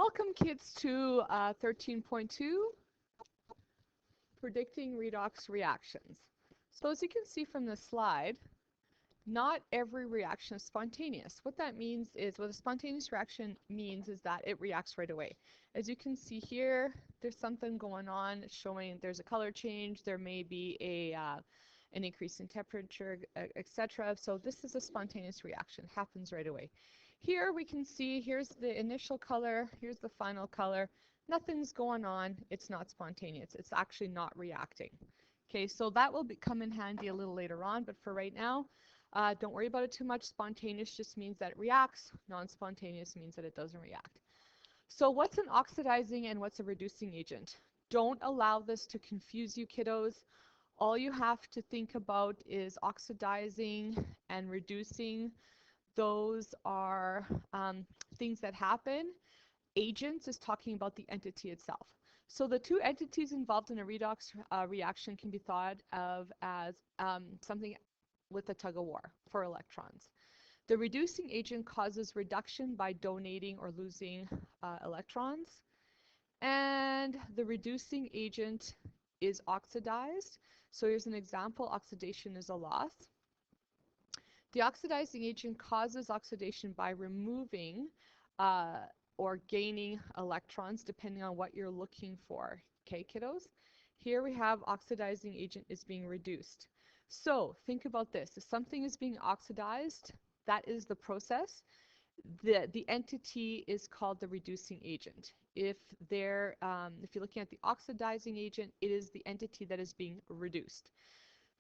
Welcome kids to 13.2, predicting redox reactions. So as you can see from the slide, not every reaction is spontaneous. What that means is, what a spontaneous reaction means is that it reacts right away. As you can see here, there's something going on showing there's a color change, there may be an increase in temperature, etc. So this is a spontaneous reaction, happens right away. Here we can see, here's the initial color, here's the final color. Nothing's going on, it's not spontaneous, it's actually not reacting. Okay, so that will come in handy a little later on, but for right now, don't worry about it too much. Spontaneous just means that it reacts, non-spontaneous means that it doesn't react. So what's an oxidizing and what's a reducing agent? Don't allow this to confuse you, kiddos. All you have to think about is oxidizing and reducing. Those are things that happen. Agents is talking about the entity itself. So the two entities involved in a redox reaction can be thought of as something with a tug of war for electrons. The reducing agent causes reduction by donating or losing electrons. And the reducing agent is oxidized. So here's an example. Oxidation is a loss. The oxidizing agent causes oxidation by removing or gaining electrons, depending on what you're looking for. Okay, kiddos? Here we have oxidizing agent is being reduced. So think about this. If something is being oxidized, that is the process. The entity is called the reducing agent. If you're looking at the oxidizing agent, it is the entity that is being reduced.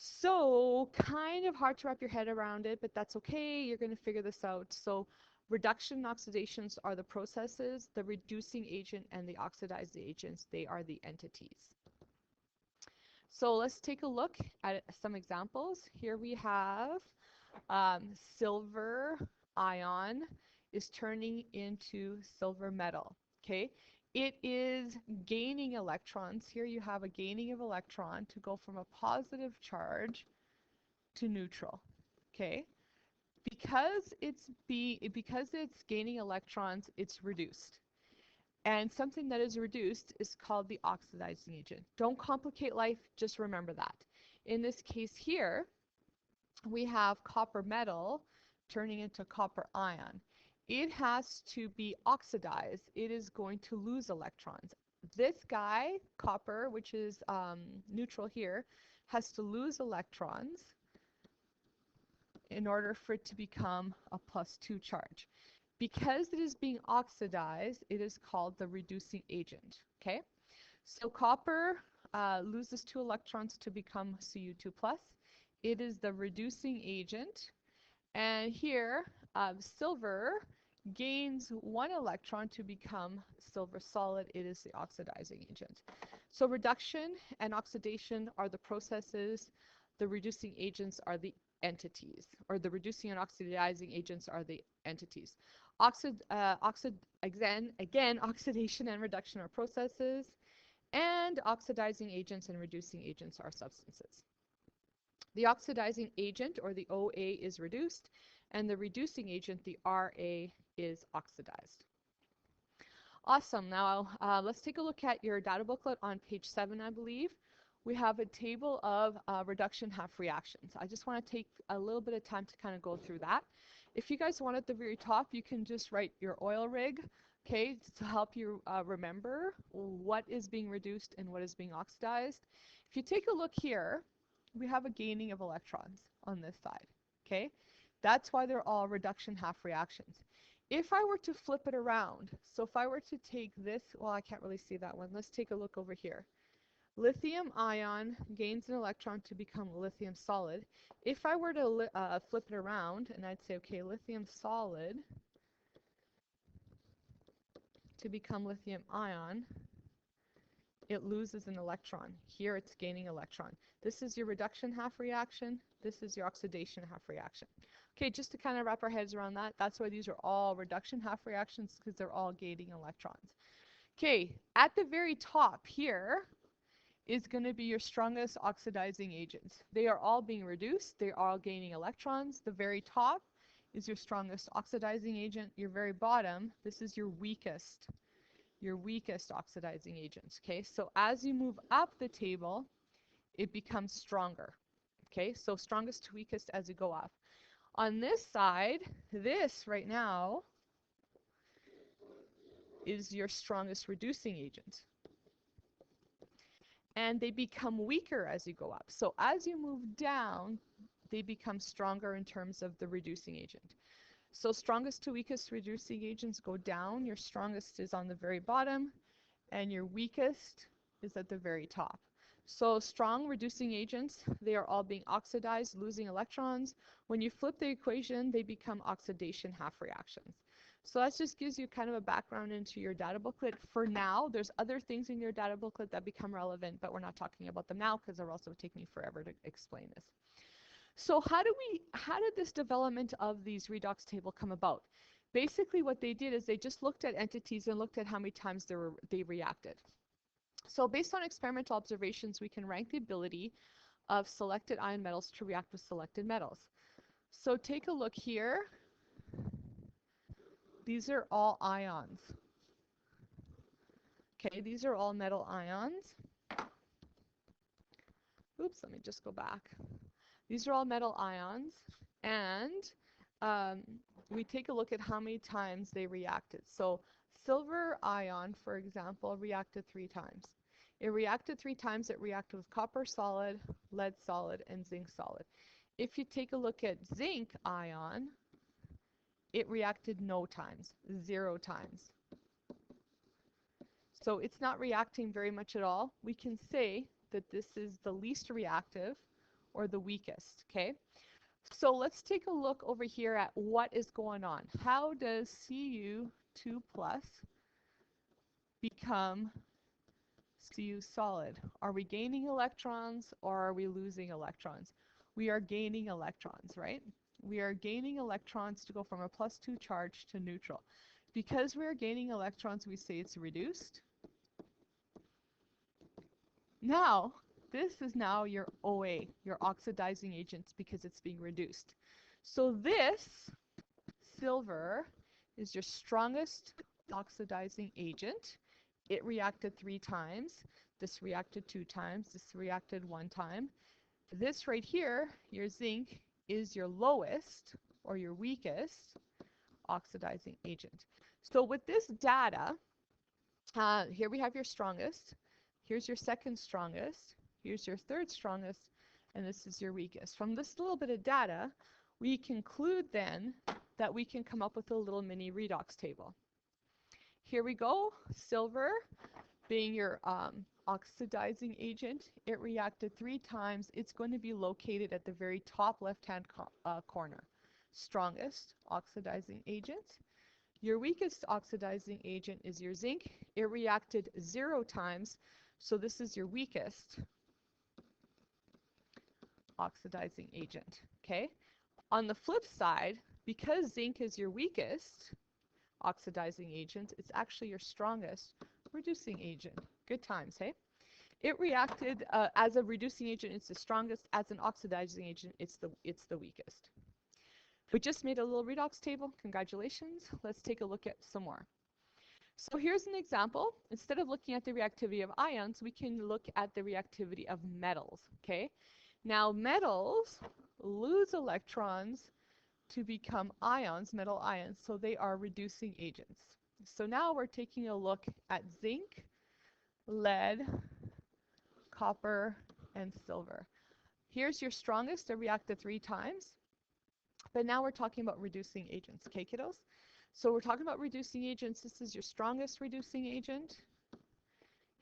So kind of hard to wrap your head around it, but that's okay. You're going to figure this out. So reduction and oxidations are the processes. The reducing agent and the oxidizing agents, they are the entities. So let's take a look at some examples. Here we have silver ion is turning into silver metal. Okay, it is gaining electrons. Here you have a gaining of electron to go from a positive charge to neutral. Okay, because it's gaining electrons, it's reduced. And something that is reduced is called the oxidizing agent. Don't complicate life, just remember that. In this case here, we have copper metal turning into copper ion. It has to be oxidized. It is going to lose electrons. This guy, copper, which is neutral here, has to lose electrons in order for it to become a +2 charge. Because it is being oxidized, it is called the reducing agent. Okay, so copper loses 2 electrons to become Cu2+. It is the reducing agent. And here, silver gains 1 electron to become silver solid. It is the oxidizing agent. So reduction and oxidation are the processes. The reducing agents are the entities, or the reducing and oxidizing agents are the entities. Again, oxidation and reduction are processes, and oxidizing agents and reducing agents are substances. The oxidizing agent, or the OA, is reduced, and the reducing agent, the RA, is oxidized. Awesome. Now, let's take a look at your data booklet on page 7, I believe. We have a table of reduction half reactions. I just want to take a little bit of time to kind of go through that. If you guys want at the very top, you can just write your oil rig, okay, to help you remember what is being reduced and what is being oxidized. If you take a look here, we have a gaining of electrons on this side, okay? That's why they're all reduction half reactions. If I were to flip it around, so if I were to take this, well, I can't really see that one. Let's take a look over here. Lithium ion gains an electron to become lithium solid. If I were to flip it around, and I'd say, okay, lithium solid to become lithium ion, it loses an electron. Here it's gaining electron. This is your reduction half reaction. This is your oxidation half reaction. Okay, just to kind of wrap our heads around that, that's why these are all reduction half reactions, because they're all gaining electrons. Okay, at the very top here is going to be your strongest oxidizing agents. They are all being reduced. They are all gaining electrons. The very top is your strongest oxidizing agent. Your very bottom, this is your weakest your weakest oxidizing agent. Okay, so as you move up the table, it becomes stronger. Okay, so strongest to weakest as you go up. On this side, this right now is your strongest reducing agent. And they become weaker as you go up. So as you move down, they become stronger in terms of the reducing agent. So strongest to weakest reducing agents go down. Your strongest is on the very bottom, and your weakest is at the very top. So strong reducing agents, they are all being oxidized, losing electrons. When you flip the equation, they become oxidation half reactions. So that just gives you kind of a background into your data booklet. For now, there's other things in your data booklet that become relevant, but we're not talking about them now because they're also taking me forever to explain this. So how did this development of these redox table come about? Basically what they did is they just looked at entities and looked at how many times they reacted. So based on experimental observations, we can rank the ability of selected ion metals to react with selected metals. So take a look here. These are all ions. Okay, these are all metal ions. Oops, let me just go back. These are all metal ions, and we take a look at how many times they reacted. So silver ion, for example, reacted 3 times. It reacted 3 times. It reacted with copper solid, lead solid, and zinc solid. If you take a look at zinc ion, it reacted no times, 0 times. So it's not reacting very much at all. We can say that this is the least reactive or the weakest, okay? So let's take a look over here at what is going on. How does Cu2 plus become Cu solid? Are we gaining electrons or are we losing electrons? We are gaining electrons, right? We are gaining electrons to go from a +2 charge to neutral. Because we are gaining electrons, we say it's reduced. Now, this is now your OA, your oxidizing agent, because it's being reduced. So this silver is your strongest oxidizing agent. It reacted 3 times. This reacted 2 times. This reacted 1 time. This right here, your zinc, is your lowest or your weakest oxidizing agent. So with this data, here we have your strongest. Here's your second strongest. Here's your third strongest. And this is your weakest. From this little bit of data, we conclude then that we can come up with a little mini redox table. Here we go. Silver being your oxidizing agent. It reacted 3 times. It's going to be located at the very top left-hand corner. Strongest oxidizing agent. Your weakest oxidizing agent is your zinc. It reacted 0 times. So this is your weakest oxidizing agent, okay? On the flip side, because zinc is your weakest oxidizing agent, it's actually your strongest reducing agent. Good times, hey? It reacted as a reducing agent, it's the strongest. As an oxidizing agent, it's the weakest. We just made a little redox table. Congratulations. Let's take a look at some more. So here's an example. Instead of looking at the reactivity of ions, we can look at the reactivity of metals, okay? Now metals lose electrons to become ions, metal ions, so they are reducing agents. So now we're taking a look at zinc, lead, copper, and silver. Here's your strongest. It reacted 3 times. But now we're talking about reducing agents, okay, kiddos? So we're talking about reducing agents. This is your strongest reducing agent.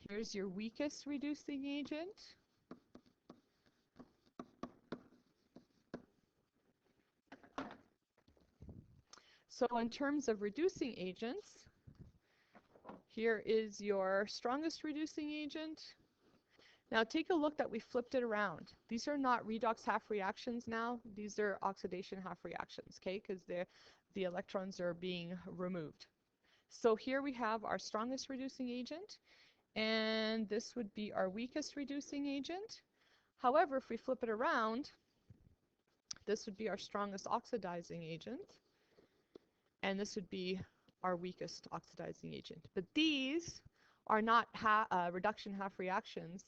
Here's your weakest reducing agent. So in terms of reducing agents, here is your strongest reducing agent. Now take a look that we flipped it around. These are not redox half reactions now. These are oxidation half reactions, okay? Because the electrons are being removed. So here we have our strongest reducing agent, and this would be our weakest reducing agent. However, if we flip it around, this would be our strongest oxidizing agent, and this would be our weakest oxidizing agent. But these are not reduction half reactions,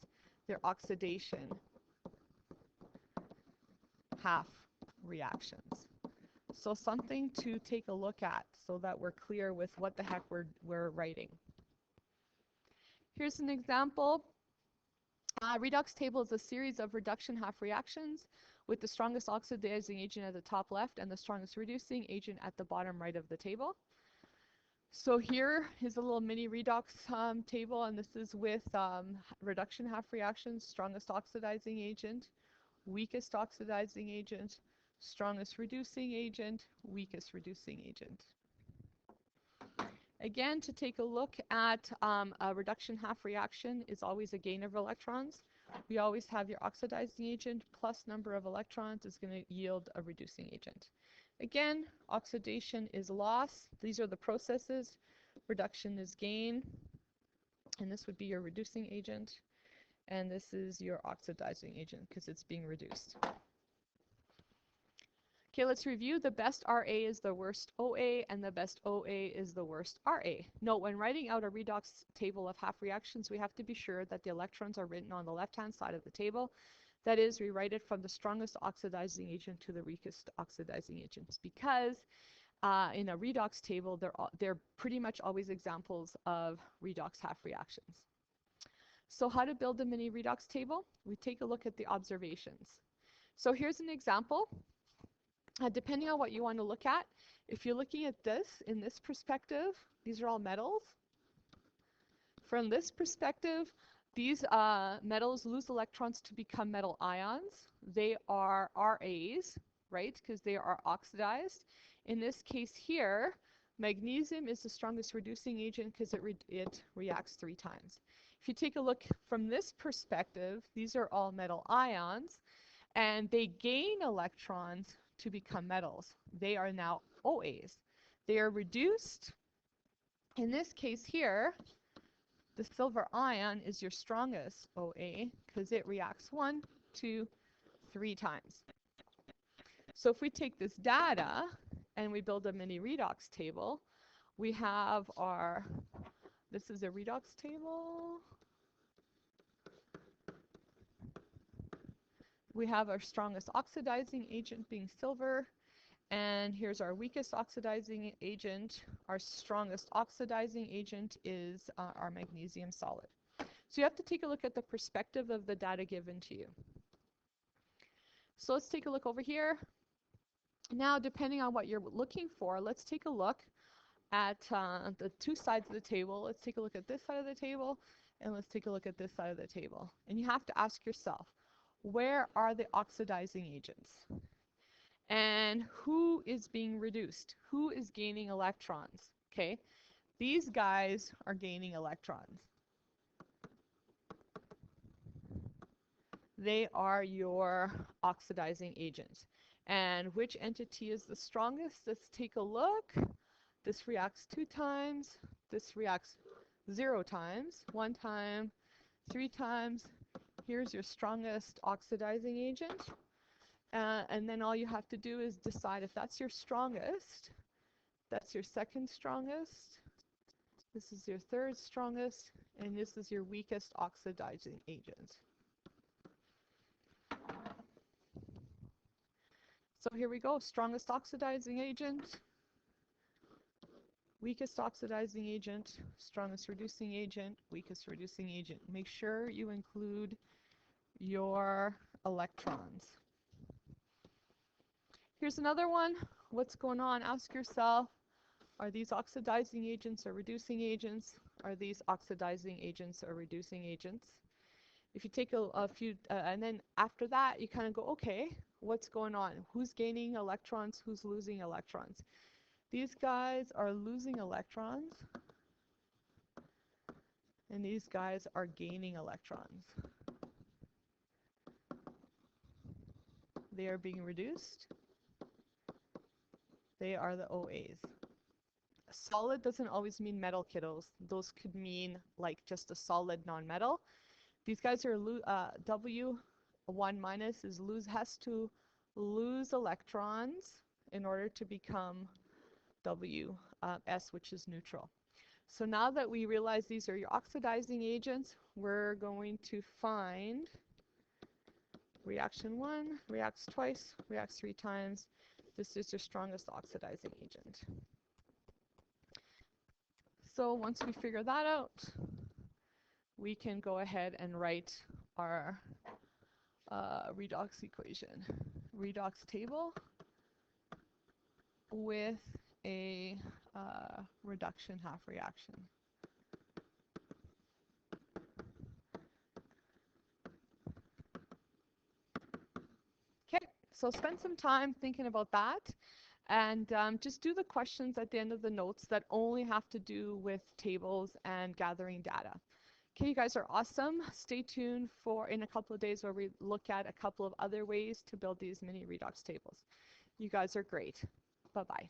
they're oxidation half reactions. So something to take a look at so that we're clear with what the heck we're writing. Here's an example. Redox table is a series of reduction half reactions with the strongest oxidizing agent at the top left and the strongest reducing agent at the bottom right of the table. So here is a little mini redox table, and this is with reduction half reactions, strongest oxidizing agent, weakest oxidizing agent, strongest reducing agent, weakest reducing agent. Again, to take a look at a reduction half reaction is always a gain of electrons. We always have your oxidizing agent plus number of electrons is going to yield a reducing agent. Again, oxidation is loss. These are the processes. Reduction is gain. And this would be your reducing agent. And this is your oxidizing agent because it's being reduced. Okay, let's review. The best RA is the worst OA, and the best OA is the worst RA. Note, when writing out a redox table of half reactions, we have to be sure that the electrons are written on the left-hand side of the table. That is, we write it from the strongest oxidizing agent to the weakest oxidizing agents, because in a redox table, they're pretty much always examples of redox half reactions. So how to build a mini redox table? We take a look at the observations. So here's an example. Depending on what you want to look at, if you're looking at this in this perspective, these are all metals. From this perspective, these metals lose electrons to become metal ions. They are RAs, right, because they are oxidized. In this case here, magnesium is the strongest reducing agent because it reacts 3 times. If you take a look from this perspective, these are all metal ions, and they gain electrons to become metals. They are now OAs. They are reduced. In this case here, the silver ion is your strongest OA because it reacts 1, 2, 3 times. So if we take this data and we build a mini redox table, we have our, this is a redox table. We have our strongest oxidizing agent being silver, and here's our weakest oxidizing agent. Our strongest oxidizing agent is our magnesium solid. So you have to take a look at the perspective of the data given to you. So let's take a look over here. Now, depending on what you're looking for, let's take a look at the 2 sides of the table. Let's take a look at this side of the table, and let's take a look at this side of the table. And you have to ask yourself, where are the oxidizing agents? And who is being reduced? Who is gaining electrons? Okay, these guys are gaining electrons. They are your oxidizing agents. And which entity is the strongest? Let's take a look. This reacts 2 times. This reacts 0 times, 1 time, 3 times. Here's your strongest oxidizing agent. And then all you have to do is decide if that's your strongest, that's your second strongest, this is your third strongest, and this is your weakest oxidizing agent. So here we go, strongest oxidizing agent, weakest oxidizing agent, strongest reducing agent, weakest reducing agent. Make sure you include your electrons. Here's another one. What's going on? Ask yourself, are these oxidizing agents or reducing agents? Are these oxidizing agents or reducing agents? If you take a few, and then after that, you kind of go, okay, what's going on? Who's gaining electrons? Who's losing electrons? These guys are losing electrons, and these guys are gaining electrons. They are being reduced. They are the OAs. Solid doesn't always mean metal, kiddos. Those could mean like just a solid non-metal. These guys are W1 minus is has to lose electrons in order to become W S, which is neutral. So now that we realize these are your oxidizing agents, we're going to find reaction 1, reacts twice, reacts 3 times. This is your strongest oxidizing agent. So once we figure that out, we can go ahead and write our redox equation. Redox table with a reduction half reaction. Okay, so spend some time thinking about that, and just do the questions at the end of the notes that only have to do with tables and gathering data. Okay, you guys are awesome. Stay tuned for in a couple of days where we look at a couple of other ways to build these mini redox tables. You guys are great. Bye-bye.